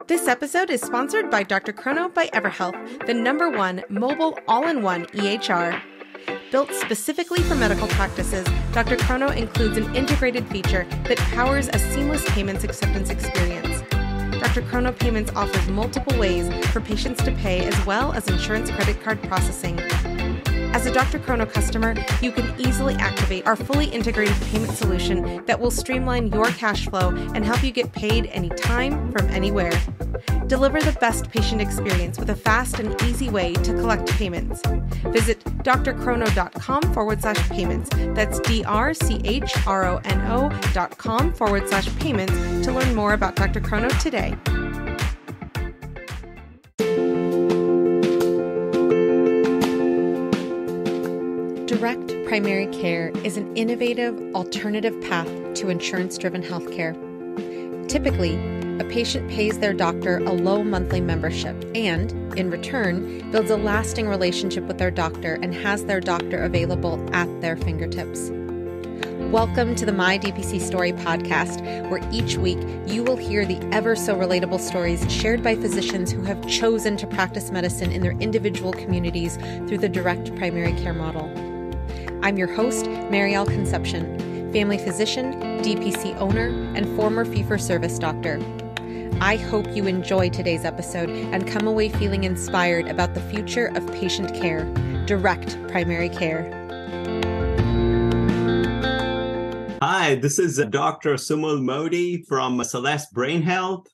This episode is sponsored by Dr. Chrono by EverHealth, the #1 mobile all-in-one EHR. Built specifically for medical practices, Dr. Chrono includes an integrated feature that powers a seamless payments acceptance experience. Dr. Chrono Payments offers multiple ways for patients to pay as well as insurance credit card processing. As a Dr. Chrono customer, you can easily activate our fully integrated payment solution that will streamline your cash flow and help you get paid anytime from anywhere. Deliver the best patient experience with a fast and easy way to collect payments. Visit drchrono.com/payments. That's drchrono.com/payments to learn more about Dr. Chrono today. Direct primary care is an innovative, alternative path to insurance-driven healthcare. Typically, a patient pays their doctor a low monthly membership and, in return, builds a lasting relationship with their doctor and has their doctor available at their fingertips. Welcome to the My DPC Story podcast, where each week you will hear the ever-so-relatable stories shared by physicians who have chosen to practice medicine in their individual communities through the direct primary care model. I'm your host, Marielle Concepcion, family physician, DPC owner, and former fee-for-service doctor. I hope you enjoy today's episode and come away feeling inspired about the future of patient care, direct primary care. Hi, this is Dr. Sumul Modi from Celeste Brain Health,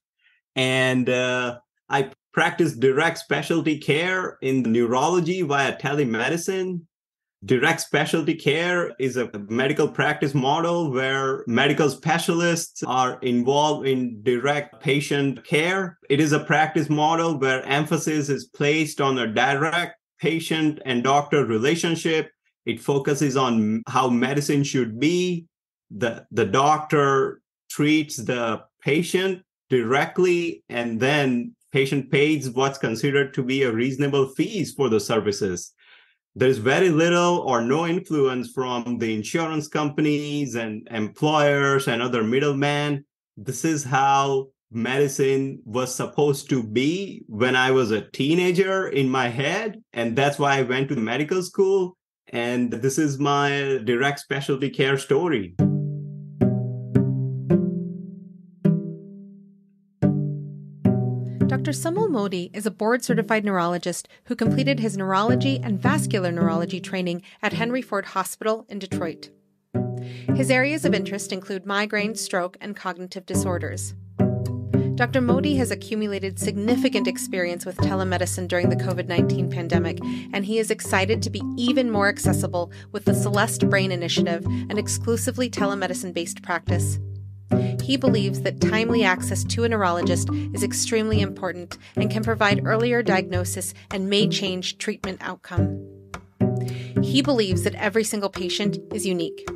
and I practice direct specialty care in neurology via telemedicine. Direct specialty care is a medical practice model where medical specialists are involved in direct patient care. It is a practice model where emphasis is placed on a direct patient and doctor relationship. It focuses on how medicine should be. The doctor treats the patient directly, and then patient pays what's considered to be a reasonable fees for the services. There's very little or no influence from the insurance companies and employers and other middlemen. This is how medicine was supposed to be when I was a teenager in my head. And that's why I went to medical school. And this is my direct specialty care story. Dr. Sumul Modi is a board-certified neurologist who completed his neurology and vascular neurology training at Henry Ford Hospital in Detroit. His areas of interest include migraine, stroke, and cognitive disorders. Dr. Modi has accumulated significant experience with telemedicine during the COVID-19 pandemic, and he is excited to be even more accessible with the Celeste Brain Initiative, an exclusively telemedicine-based practice. He believes that timely access to a neurologist is extremely important and can provide earlier diagnosis and may change treatment outcome. He believes that every single patient is unique.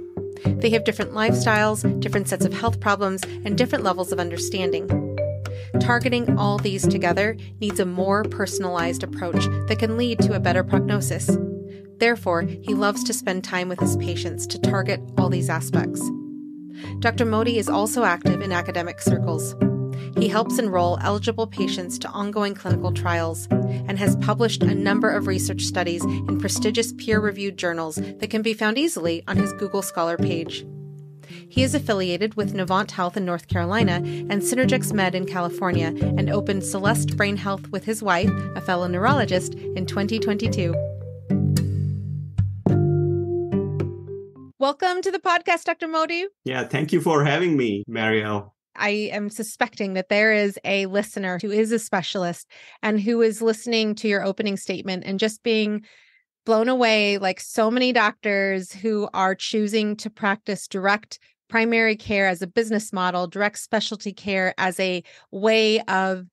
They have different lifestyles, different sets of health problems, and different levels of understanding. Targeting all these together needs a more personalized approach that can lead to a better prognosis. Therefore, he loves to spend time with his patients to target all these aspects. Dr. Modi is also active in academic circles. He helps enroll eligible patients to ongoing clinical trials and has published a number of research studies in prestigious peer-reviewed journals that can be found easily on his Google Scholar page. He is affiliated with Novant Health in North Carolina and Synergex Med in California and opened Celeste Brain Health with his wife, a fellow neurologist, in 2022. Welcome to the podcast, Dr. Modi. Yeah, thank you for having me, Marielle. I am suspecting that there is a listener who is a specialist and who is listening to your opening statement and just being blown away, like so many doctors who are choosing to practice direct primary care as a business model, direct specialty care as a way of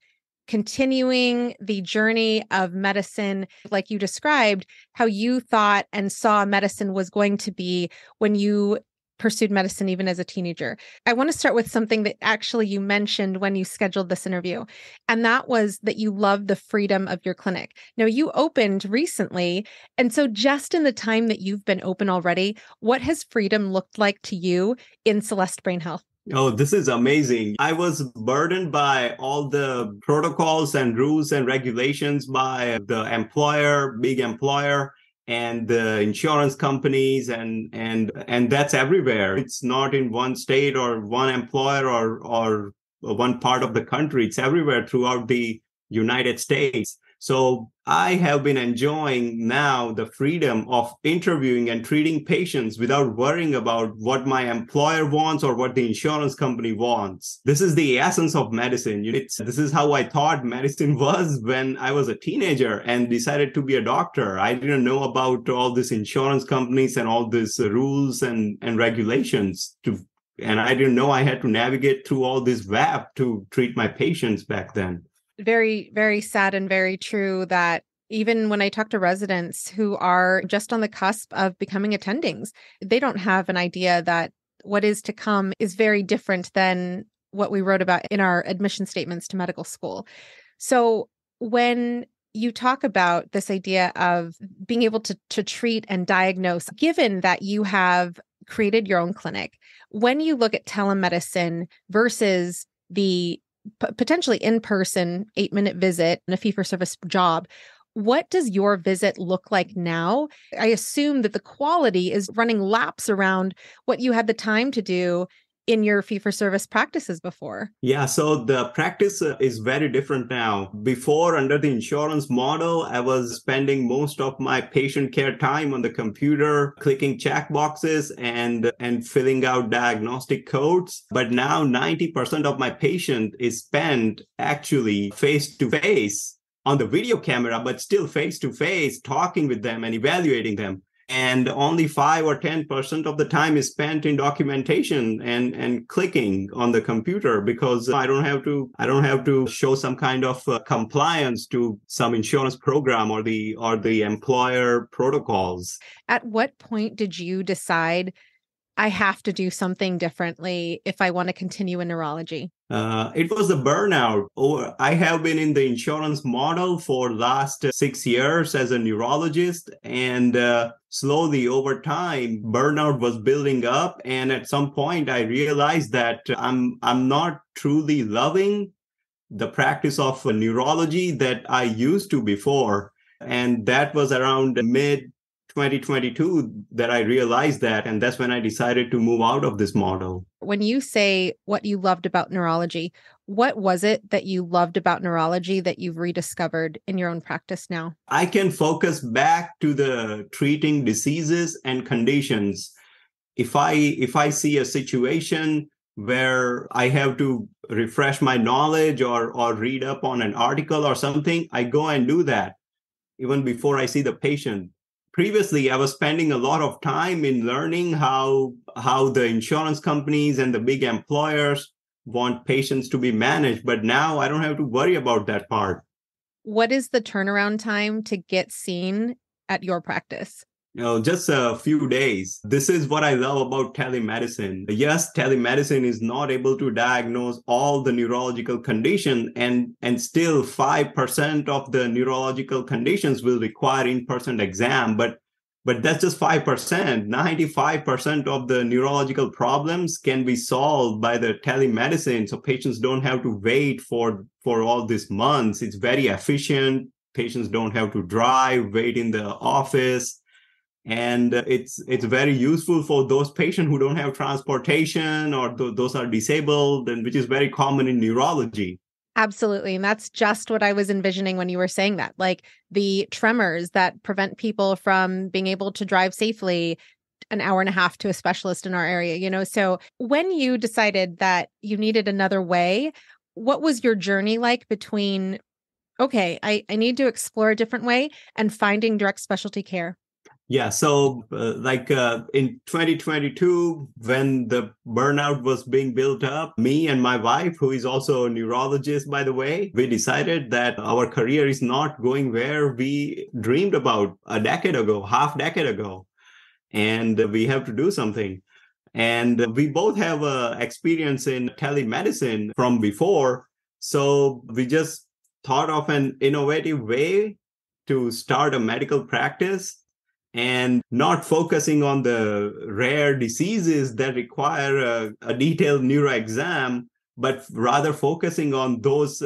continuing the journey of medicine, like you described, how you thought and saw medicine was going to be when you pursued medicine even as a teenager. I want to start with something that actually you mentioned when you scheduled this interview, and that was that you love the freedom of your clinic. Now, you opened recently, and so just in the time that you've been open already, what has freedom looked like to you in Celeste Brain Health? Oh, this is amazing. I was burdened by all the protocols and rules and regulations by the employer, big employer, and the insurance companies and that's everywhere. It's not in one state or one employer or one part of the country. It's everywhere throughout the United States. So I have been enjoying now the freedom of interviewing and treating patients without worrying about what my employer wants or what the insurance company wants. This is the essence of medicine. This is how I thought medicine was when I was a teenager and decided to be a doctor. I didn't know about all these insurance companies and all these rules and regulations and I didn't know I had to navigate through all this web to treat my patients back then. Very, very sad and very true that even when I talk to residents who are just on the cusp of becoming attendings, they don't have an idea that what is to come is very different than what we wrote about in our admission statements to medical school. So when you talk about this idea of being able to treat and diagnose, given that you have created your own clinic, when you look at telemedicine versus the potentially in-person 8-minute visit and a fee-for-service job, what does your visit look like now? I assume that the quality is running laps around what you had the time to do in your fee-for-service practices before. Yeah, so the practice is very different now. Before, under the insurance model, I was spending most of my patient care time on the computer, clicking check boxes and filling out diagnostic codes. But now 90% of my patient is spent actually face to face on the video camera, but still face to face, talking with them and evaluating them. And only 5 or 10% of the time is spent in documentation and clicking on the computer because I don't have to show some kind of compliance to some insurance program or the employer protocols. At what point did you decide I have to do something differently if I want to continue in neurology? It was a burnout. I have been in the insurance model for last 6 years as a neurologist, and slowly over time, burnout was building up. And at some point, I realized that I'm not truly loving the practice of neurology that I used to before. And that was around mid 2022 that I realized that. And that's when I decided to move out of this model. When you say what you loved about neurology, what was it that you loved about neurology that you've rediscovered in your own practice now? I can focus back to the treating diseases and conditions. If I see a situation where I have to refresh my knowledge or read up on an article or something, I go and do that even before I see the patient. Previously, I was spending a lot of time in learning how the insurance companies and the big employers want patients to be managed. But now I don't have to worry about that part. What is the turnaround time to get seen at your practice? Just a few days. This is what I love about telemedicine. Yes, telemedicine is not able to diagnose all the neurological condition, and still 5% of the neurological conditions will require in-person exam. But that's just 5%. 95% of the neurological problems can be solved by the telemedicine. So patients don't have to wait for all these months. It's very efficient. Patients don't have to drive, wait in the office. And it's very useful for those patients who don't have transportation or those are disabled, and which is very common in neurology. Absolutely. And that's just what I was envisioning when you were saying that, like the tremors that prevent people from being able to drive safely an hour and a half to a specialist in our area, So when you decided that you needed another way, what was your journey like between, okay, I need to explore a different way and finding direct specialty care? Yeah, so in 2022, when the burnout was being built up, me and my wife, who is also a neurologist, by the way, we decided that our career is not going where we dreamed about half decade ago, and we have to do something. And we both have experience in telemedicine from before, so we just thought of an innovative way to start a medical practice. and not focusing on the rare diseases that require a detailed neuro exam, but rather focusing on those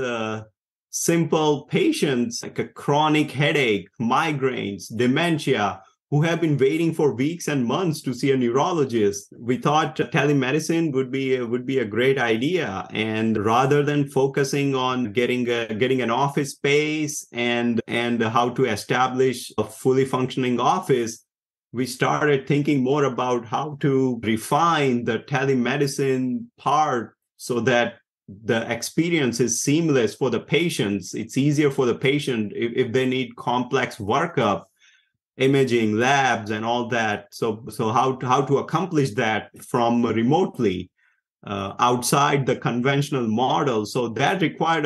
simple patients like a chronic headache, migraines, dementia, who have been waiting for weeks and months to see a neurologist. We thought telemedicine would be a great idea, and rather than focusing on getting an office space and how to establish a fully functioning office, we started thinking more about how to refine the telemedicine part so that the experience is seamless for the patients. It's easier for the patient if they need complex workup, imaging, labs, and all that. So how to accomplish that from remotely outside the conventional model. So that required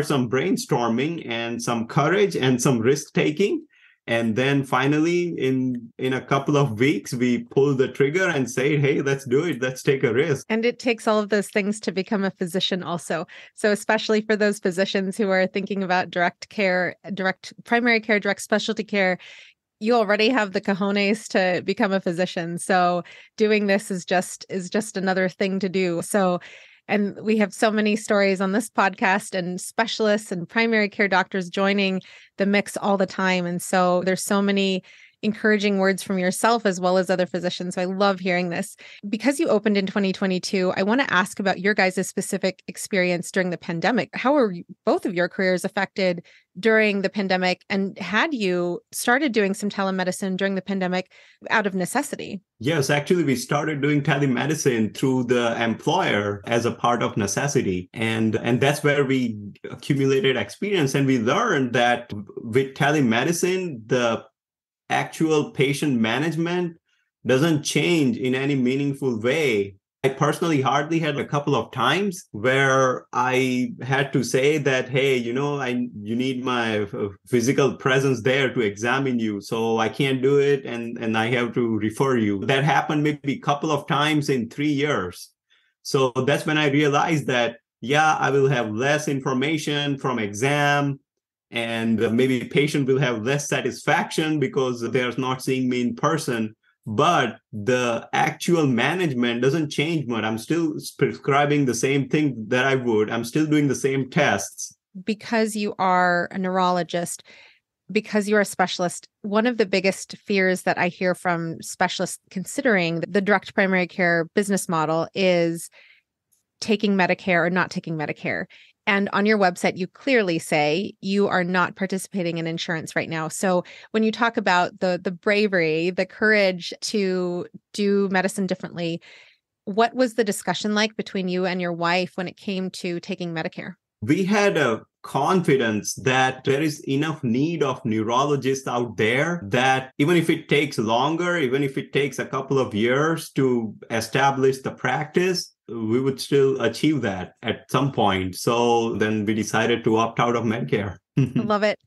some brainstorming and some courage and some risk taking. And then finally, in a couple of weeks, we pulled the trigger and say, hey, let's do it. Let's take a risk. And it takes all of those things to become a physician also. So especially for those physicians who are thinking about direct care, direct primary care, direct specialty care, you already have the cojones to become a physician. So doing this is just another thing to do. So, and we have so many stories on this podcast and specialists and primary care doctors joining the mix all the time. And so there's so many encouraging words from yourself as well as other physicians. So I love hearing this. Because you opened in 2022, I want to ask about your guys' specific experience during the pandemic. How were both of your careers affected during the pandemic? And had you started doing some telemedicine during the pandemic out of necessity? Yes, actually, we started doing telemedicine through the employer as a part of necessity. And that's where we accumulated experience. And we learned that with telemedicine, the actual patient management doesn't change in any meaningful way. I personally hardly had a couple of times where I had to say that, hey, you need my physical presence there to examine you, so I can't do it, and I have to refer you. That happened maybe a couple of times in 3 years. So that's when I realized that, yeah, I will have less information from exam, and maybe patient will have less satisfaction because they're not seeing me in person. But the actual management doesn't change much. I'm still prescribing the same thing that I would. I'm still doing the same tests. Because you are a neurologist, because you're a specialist, one of the biggest fears that I hear from specialists considering the direct primary care business model is taking Medicare or not taking Medicare. And on your website, you clearly say you are not participating in insurance right now. So when you talk about the bravery, the courage to do medicine differently, what was the discussion like between you and your wife when it came to taking Medicare? We had a confidence that there is enough need of neurologists out there that even if it takes longer, even if it takes a couple of years to establish the practice, we would still achieve that at some point. So then we decided to opt out of Medicare. I love it.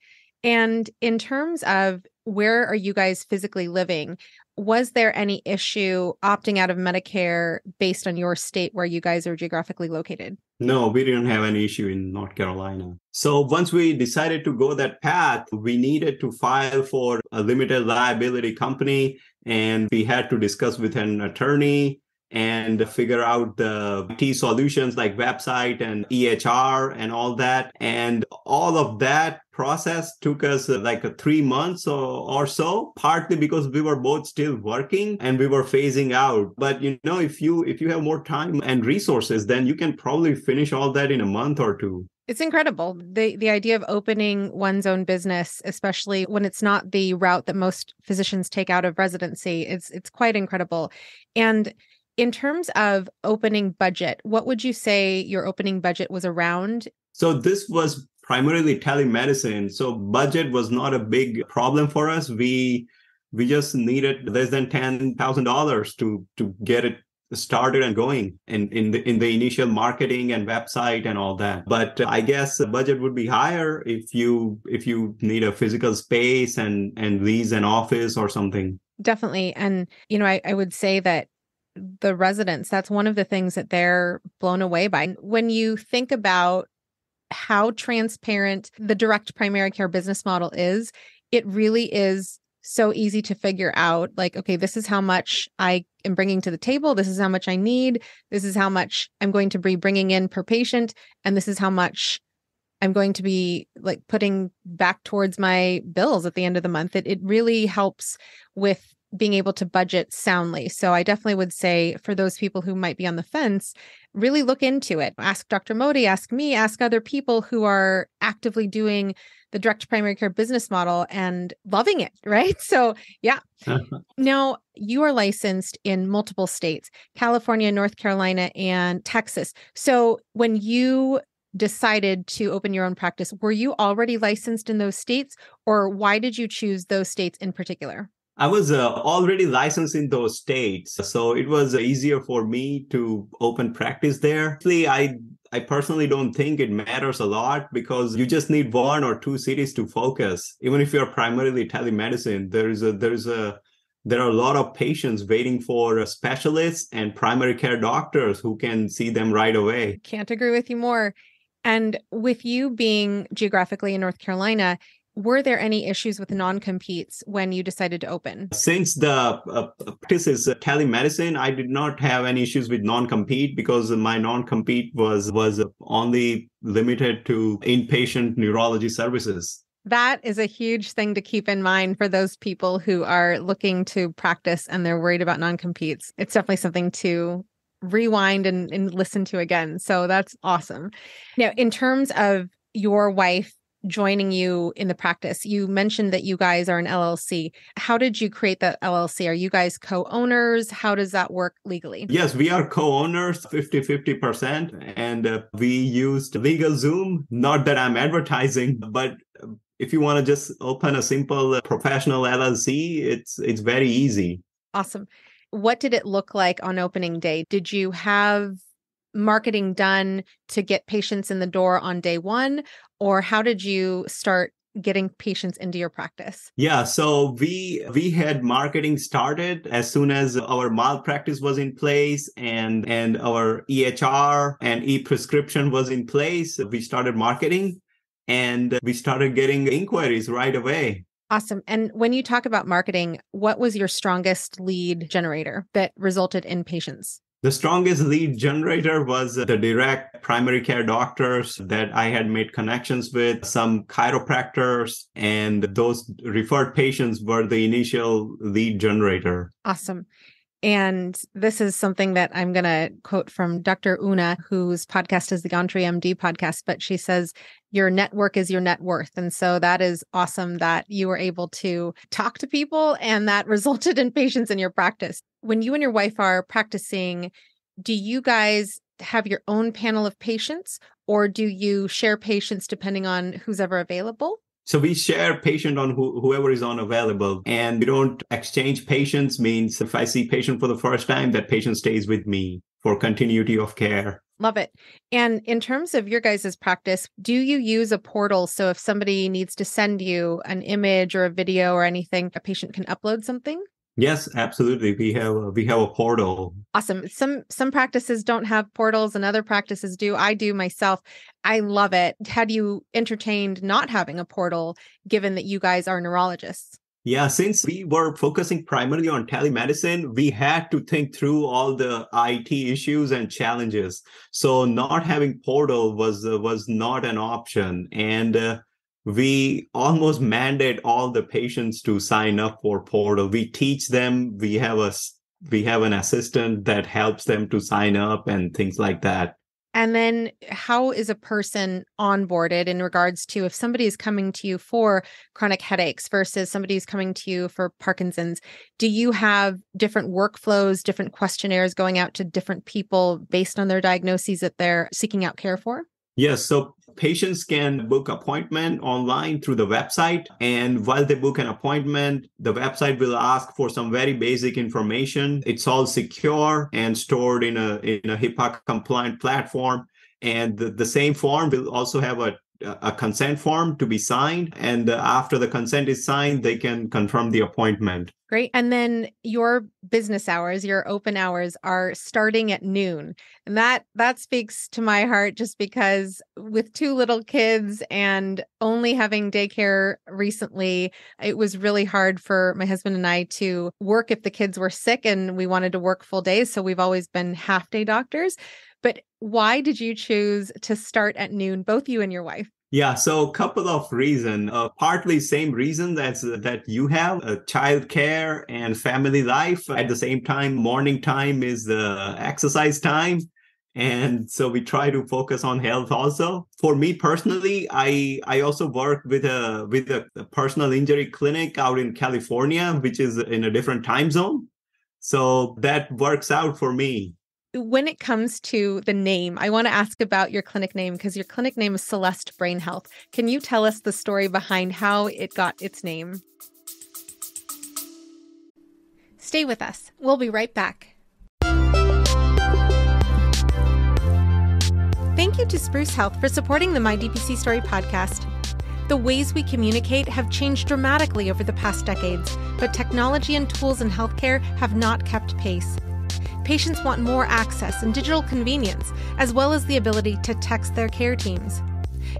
And in terms of where are you guys physically living, was there any issue opting out of Medicare based on your state where you guys are geographically located? No, we didn't have any issue in North Carolina. So once we decided to go that path, we needed to file for a limited liability company, and we had to discuss with an attorney and figure out the IT solutions like website and EHR and all that. And all of that process took us like 3 months or so, partly because we were both still working and we were phasing out. But if you have more time and resources, then you can probably finish all that in a month or two. It's incredible. The idea of opening one's own business, especially when it's not the route that most physicians take out of residency, it's quite incredible. And in terms of opening budget, what would you say your opening budget was around? So this was primarily telemedicine. So budget was not a big problem for us. We just needed less than $10,000 to get it started and going in the initial marketing and website and all that. But I guess the budget would be higher if you need a physical space and lease an office or something. Definitely. And, I would say that the residents, that's one of the things that they're blown away by. When you think about how transparent the direct primary care business model is, it really is so easy to figure out, like, okay, this is how much I am bringing to the table. This is how much I need. This is how much I'm going to be bringing in per patient. And this is how much I'm going to be like putting back towards my bills at the end of the month. It really helps with being able to budget soundly. So I definitely would say for those people who might be on the fence, really look into it. Ask Dr. Modi, ask me, ask other people who are actively doing the direct primary care business model and loving it, right? So yeah. Now, you are licensed in multiple states, California, North Carolina, and Texas. So when you decided to open your own practice, were you already licensed in those states, or why did you choose those states in particular? I was already licensed in those states, so it was easier for me to open practice there. Actually, I personally don't think it matters a lot because you just need one or two cities to focus. Even if you're primarily telemedicine, there are a lot of patients waiting for specialists and primary care doctors who can see them right away. Can't agree with you more. And with you being geographically in North Carolina, were there any issues with non-competes when you decided to open? Since the practice is telemedicine, I did not have any issues with non-compete because my non-compete was only limited to inpatient neurology services. That is a huge thing to keep in mind for those people who are looking to practice and they're worried about non-competes. It's definitely something to rewind and listen to again. So that's awesome. Now, in terms of your wife joining you in the practice, you mentioned that you guys are an LLC. How did you create that LLC? Are you guys co-owners? How does that work legally? Yes, we are co-owners, 50-50%. And we used LegalZoom. Not that I'm advertising, but if you want to just open a simple professional LLC, it's very easy. Awesome. What did it look like on opening day? Did you have marketing done to get patients in the door on day one? Or how did you start getting patients into your practice? Yeah, so we had marketing started as soon as our malpractice was in place and our EHR and e-prescription was in place. We started marketing and we started getting inquiries right away. Awesome. And when you talk about marketing, what was your strongest lead generator that resulted in patients? The strongest lead generator was the direct primary care doctors that I had made connections with, some chiropractors, and those referred patients were the initial lead generator. Awesome. And this is something that I'm going to quote from Dr. Una, whose podcast is the Gantry MD podcast, but she says, your network is your net worth. And so that is awesome that you were able to talk to people and that resulted in patients in your practice. When you and your wife are practicing, do you guys have your own panel of patients or do you share patients depending on who's ever available? So we share patient on whoever is unavailable, and we don't exchange patients. Means if I see patient for the first time, that patient stays with me for continuity of care. Love it. And in terms of your guys' practice, do you use a portal? So if somebody needs to send you an image or a video or anything, a patient can upload something? Yes, absolutely. We have a portal. Awesome. Some practices don't have portals and other practices do. I do myself. I love it. Had you entertained not having a portal, given that you guys are neurologists? Yeah, since we were focusing primarily on telemedicine, we had to think through all the IT issues and challenges. So not having portal was not an option. And we almost mandate all the patients to sign up for portal. We teach them. We have an assistant that helps them to sign up and things like that. And then how is a person onboarded in regards to if somebody is coming to you for chronic headaches versus somebody is coming to you for Parkinson's? Do you have different workflows, different questionnaires going out to different people based on their diagnoses that they're seeking out care for? Yes. So patients can book appointment online through the website. And while they book an appointment, the website will ask for some very basic information. It's all secure and stored in a HIPAA compliant platform. And the same form will also have a consent form to be signed. And after the consent is signed, they can confirm the appointment. Great. And then your business hours, your open hours are starting at noon. And that speaks to my heart just because with two little kids and only having daycare recently, it was really hard for my husband and I to work if the kids were sick and we wanted to work full days. So we've always been half day doctors. But why did you choose to start at noon, both you and your wife? Yeah, so a couple of reasons. Partly same reason that you have, child care and family life. At the same time, morning time is the exercise time. And so we try to focus on health also. For me personally, I also work with a personal injury clinic out in California, which is in a different time zone. So that works out for me. When it comes to the name, I want to ask about your clinic name because your clinic name is Celeste Brain Health. Can you tell us the story behind how it got its name? Stay with us. We'll be right back. Thank you to Spruce Health for supporting the My DPC Story podcast. The ways we communicate have changed dramatically over the past decades, but technology and tools in healthcare have not kept pace. Patients want more access and digital convenience, as well as the ability to text their care teams.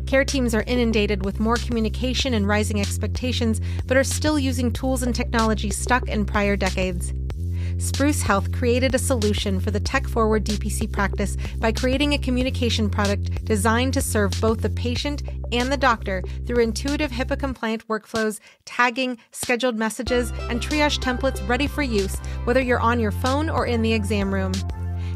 Care teams are inundated with more communication and rising expectations, but are still using tools and technology stuck in prior decades. Spruce Health created a solution for the tech-forward DPC practice by creating a communication product designed to serve both the patient and the doctor through intuitive HIPAA-compliant workflows, tagging, scheduled messages, and triage templates ready for use, whether you're on your phone or in the exam room.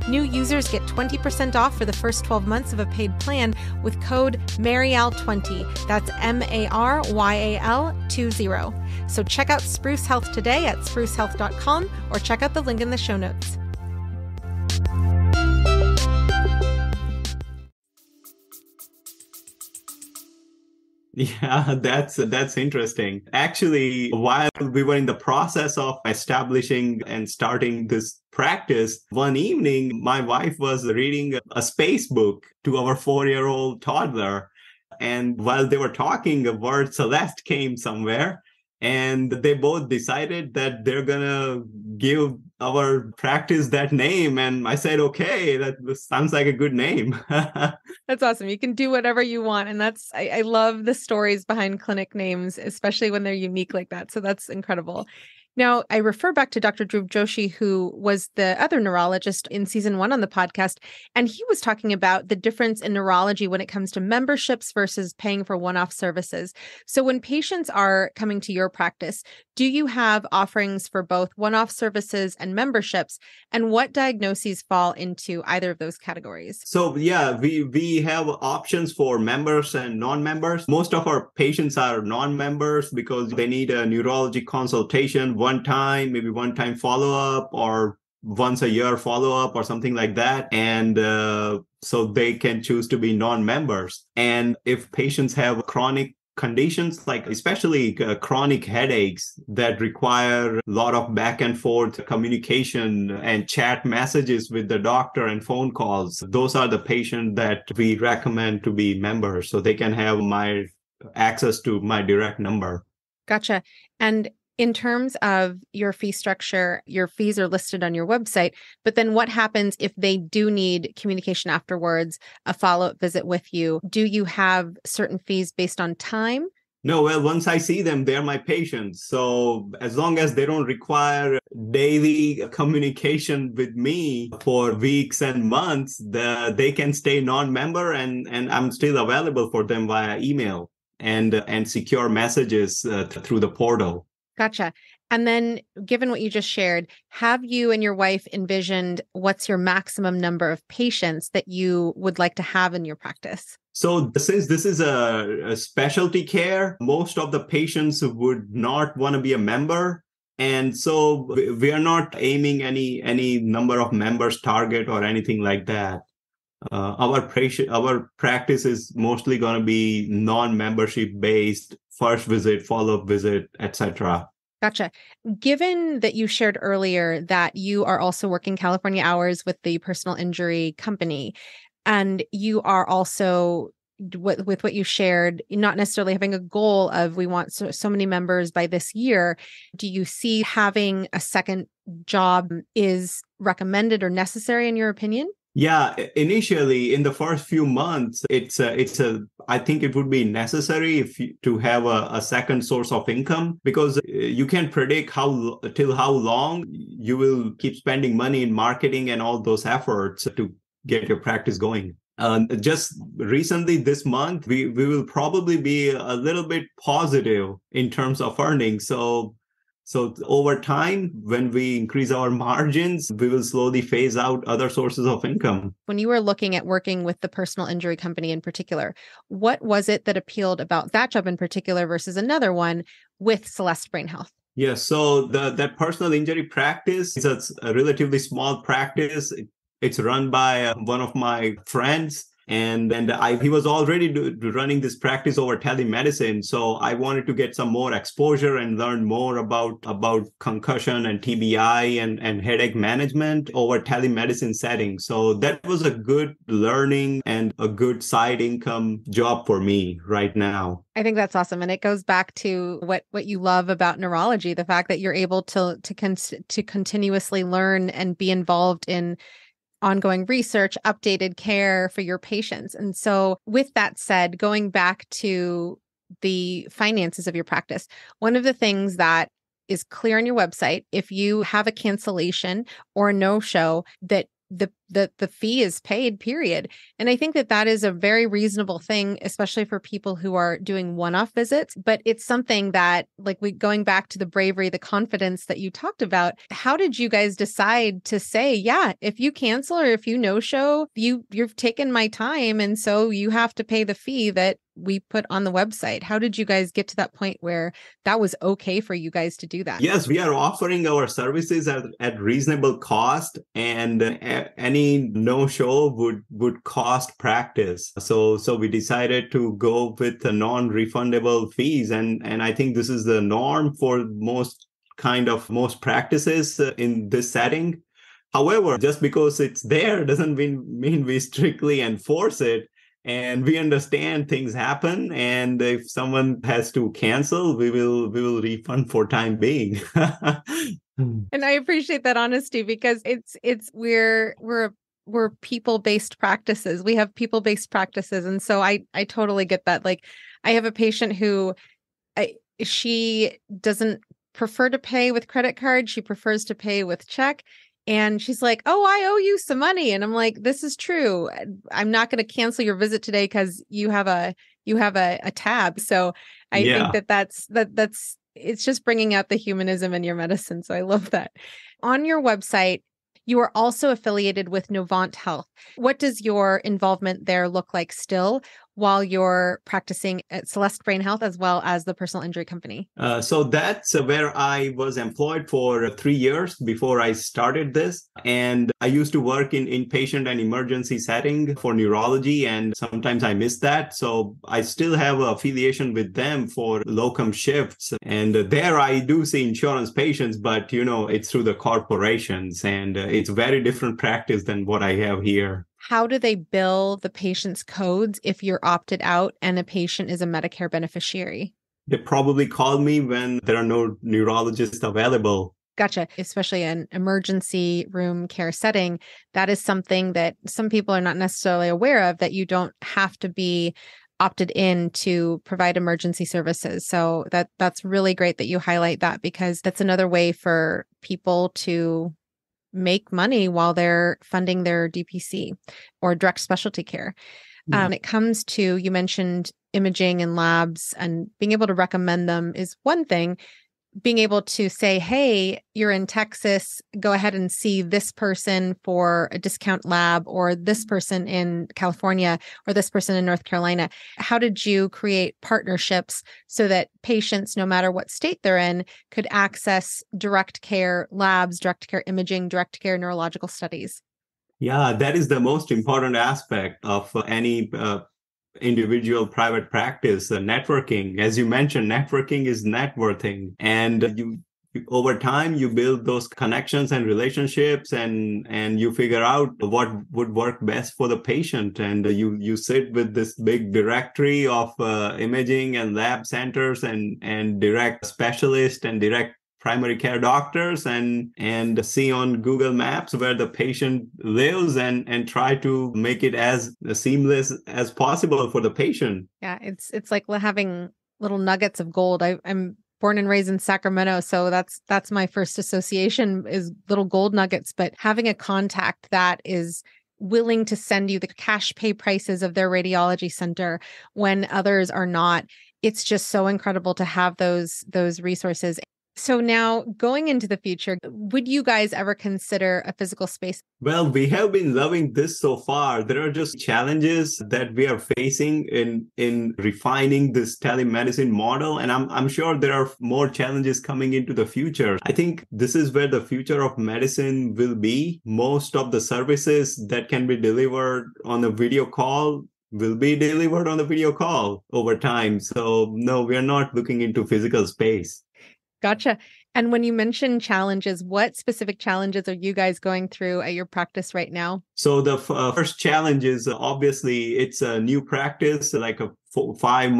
New users get 20% off for the first 12 months of a paid plan with code MARYAL20. That's MARYAL20. So check out Spruce Health today at sprucehealth.com or check out the link in the show notes. Yeah, that's interesting. Actually, while we were in the process of establishing and starting this practice, one evening my wife was reading a space book to our 4-year-old toddler. And while they were talking, the word Celeste came somewhere. And they both decided that they're gonna give our practice that name. And I said, okay, that sounds like a good name. That's awesome. You can do whatever you want. And I love the stories behind clinic names, especially when they're unique like that. So that's incredible. Now, I refer back to Dr. Dhruv Joshi, who was the other neurologist in season 1 on the podcast, and he was talking about the difference in neurology when it comes to memberships versus paying for one-off services. So when patients are coming to your practice, do you have offerings for both one-off services and memberships? And what diagnoses fall into either of those categories? So yeah, we have options for members and non-members. Most of our patients are non-members because they need a neurology consultation one time follow-up or once a year follow-up or something like that. And so they can choose to be non-members. And if patients have chronic conditions, like especially chronic headaches that require a lot of back and forth communication and chat messages with the doctor and phone calls, those are the patients that we recommend to be members so they can have my access to my direct number. Gotcha. And in terms of your fee structure, your fees are listed on your website, but then what happens if they do need communication afterwards, a follow-up visit with you? Do you have certain fees based on time? No, well, once I see them, they're my patients. So as long as they don't require daily communication with me for weeks and months, they can stay non-member and I'm still available for them via email and secure messages through the portal. Gotcha. And then given what you just shared, have you and your wife envisioned what's your maximum number of patients that you would like to have in your practice? So since this is a specialty care, most of the patients would not want to be a member. And so we are not aiming any number of members target or anything like that. Our practice is mostly going to be non-membership based, first visit, follow-up visit, etc. Gotcha. Given that you shared earlier that you are also working California hours with the personal injury company, and you are also with what you shared, not necessarily having a goal of we want so many members by this year, do you see having a second job is recommended or necessary in your opinion? Yeah, initially in the first few months, I think it would be necessary to have a second source of income, because you can't predict till how long you will keep spending money in marketing and all those efforts to get your practice going. Just recently this month, we will probably be a little bit positive in terms of earnings. So over time, when we increase our margins, we will slowly phase out other sources of income. When you were looking at working with the personal injury company in particular, what was it that appealed about that job in particular versus another one with Celeste Brain Health? Yeah, so that personal injury practice is a relatively small practice. It's run by one of my friends. And he was already running this practice over telemedicine. So I wanted to get some more exposure and learn more about concussion and TBI and headache management over telemedicine settings. So that was a good learning and a good side income job for me right now. I think that's awesome. And it goes back to what you love about neurology, the fact that you're able to continuously learn and be involved in ongoing research, updated care for your patients. And so with that said, going back to the finances of your practice, one of the things that is clear on your website, if you have a cancellation or a no-show, that the fee is paid, period. And I think that is a very reasonable thing, especially for people who are doing one-off visits. But it's something that, going back to the bravery, the confidence that you talked about, how did you guys decide to say, yeah, if you cancel or if you no-show, you've taken my time, and so you have to pay the fee that we put on the website? How did you guys get to that point where that was okay for you guys to do that? Yes, we are offering our services at reasonable cost, and any no-show would cost practice. So we decided to go with the non-refundable fees, and I think this is the norm for most practices in this setting. However, just because it's there doesn't mean we strictly enforce it. And we understand things happen, and if someone has to cancel, we will refund for time being. And I appreciate that honesty, because we're people-based practices. We have people-based practices, and so I totally get that. Like, I have a patient who she doesn't prefer to pay with credit card; she prefers to pay with check. And she's like, "Oh, I owe you some money." And I'm like, "This is true. I'm not going to cancel your visit today because you have a tab." So I think that's it's just bringing out the humanism in your medicine. So I love that. On your website, you are also affiliated with Novant Health. What does your involvement there look like still while you're practicing at Celeste Brain Health as well as the personal injury company? So that's where I was employed for 3 years before I started this. And I used to work in inpatient and emergency setting for neurology, and sometimes I miss that. So I still have an affiliation with them for locum shifts. And there I do see insurance patients, but it's through the corporations, and it's very different practice than what I have here. How do they bill the patient's codes if you're opted out and a patient is a Medicare beneficiary? They probably call me when there are no neurologists available. Gotcha. Especially in emergency room care setting, that is something that some people are not necessarily aware of, that you don't have to be opted in to provide emergency services. So that's really great that you highlight that, because that's another way for people to make money while they're funding their DPC or direct specialty care. When it comes to, you mentioned imaging and labs, and being able to recommend them is one thing. Being able to say, hey, you're in Texas, go ahead and see this person for a discount lab, or this person in California, or this person in North Carolina. How did you create partnerships so that patients, no matter what state they're in, could access direct care labs, direct care imaging, direct care neurological studies? Yeah, that is the most important aspect of any individual private practice. Networking, as you mentioned, networking is net worthing, and over time, you build those connections and relationships, and you figure out what would work best for the patient. And you sit with this big directory of imaging and lab centers and direct specialists and direct primary care doctors and see on Google Maps where the patient lives and try to make it as seamless as possible for the patient. Yeah, it's like having little nuggets of gold. I'm born and raised in Sacramento, so that's my first association is little gold nuggets. But having a contact that is willing to send you the cash pay prices of their radiology center when others are not, it's just so incredible to have those resources. So now going into the future, would you guys ever consider a physical space? Well, we have been loving this so far. There are just challenges that we are facing in refining this telemedicine model. And I'm sure there are more challenges coming into the future. I think this is where the future of medicine will be. Most of the services that can be delivered on a video call will be delivered on a video call over time. So no, we are not looking into physical space. Gotcha. And when you mention challenges, what specific challenges are you guys going through at your practice right now? So the first challenge is obviously it's a new practice, like a 4 or 5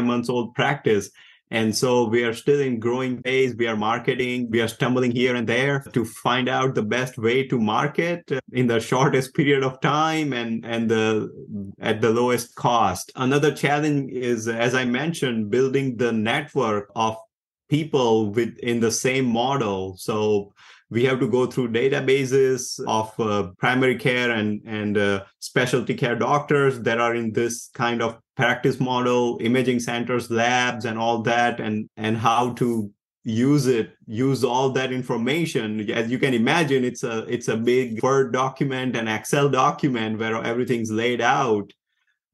months old practice. And so we are still in growing phase. We are marketing. We are stumbling here and there to find out the best way to market in the shortest period of time and at the lowest cost. Another challenge is, as I mentioned, building the network of people within the same model. So we have to go through databases of primary care and specialty care doctors that are in this kind of practice model, imaging centers, labs, and all that, and how to use all that information. As you can imagine, it's a big Word document, an Excel document where everything's laid out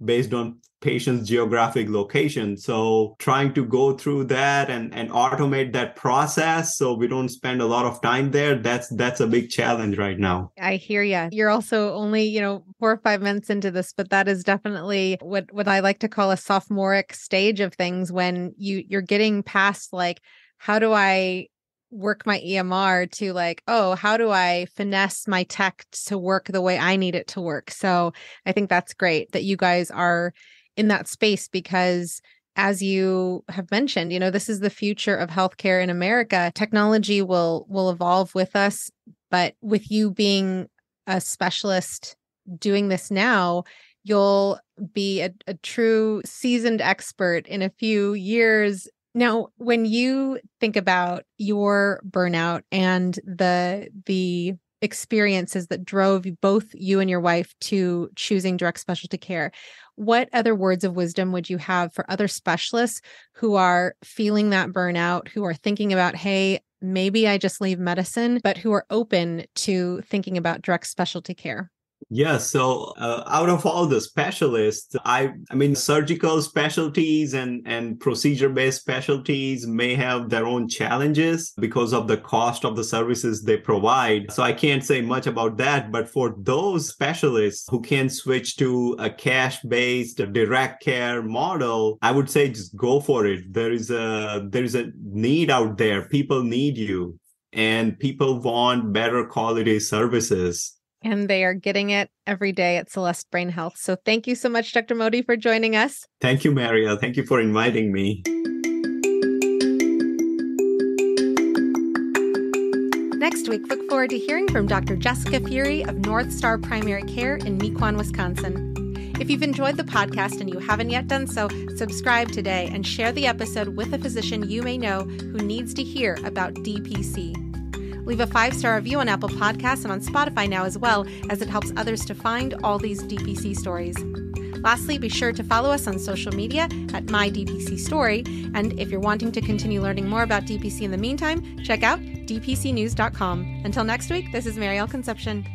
based on patient's geographic location. So trying to go through that and automate that process so we don't spend a lot of time there, that's a big challenge right now. I hear you. You're also only, 4 or 5 months into this, but that is definitely what I like to call a sophomoric stage of things when you're getting past like, how do I work my EMR to like, oh, how do I finesse my tech to work the way I need it to work? So I think that's great that you guys are in that space because as you have mentioned, this is the future of healthcare in America. Technology will evolve with us, but with you being a specialist doing this now, you'll be a true seasoned expert in a few years. Now, when you think about your burnout and the experiences that drove both you and your wife to choosing direct specialty care, what other words of wisdom would you have for other specialists who are feeling that burnout, who are thinking about, hey, maybe I just leave medicine, but who are open to thinking about direct specialty care? Yeah, so out of all the specialists, I mean, surgical specialties and procedure-based specialties may have their own challenges because of the cost of the services they provide. So I can't say much about that. But for those specialists who can switch to a cash-based direct care model, I would say just go for it. There is a need out there. People need you, and people want better quality services. And they are getting it every day at Celeste Brain Health. So thank you so much, Dr. Modi, for joining us. Thank you, Maria. Thank you for inviting me. Next week, look forward to hearing from Dr. Jessica Fury of North Star Primary Care in Mequon, Wisconsin. If you've enjoyed the podcast and you haven't yet done so, subscribe today and share the episode with a physician you may know who needs to hear about DPC. Leave a 5-star review on Apple Podcasts and on Spotify now as well, as it helps others to find all these DPC stories. Lastly, be sure to follow us on social media at MyDPCStory. And if you're wanting to continue learning more about DPC in the meantime, check out dpcnews.com. Until next week, this is Marielle Concepcion.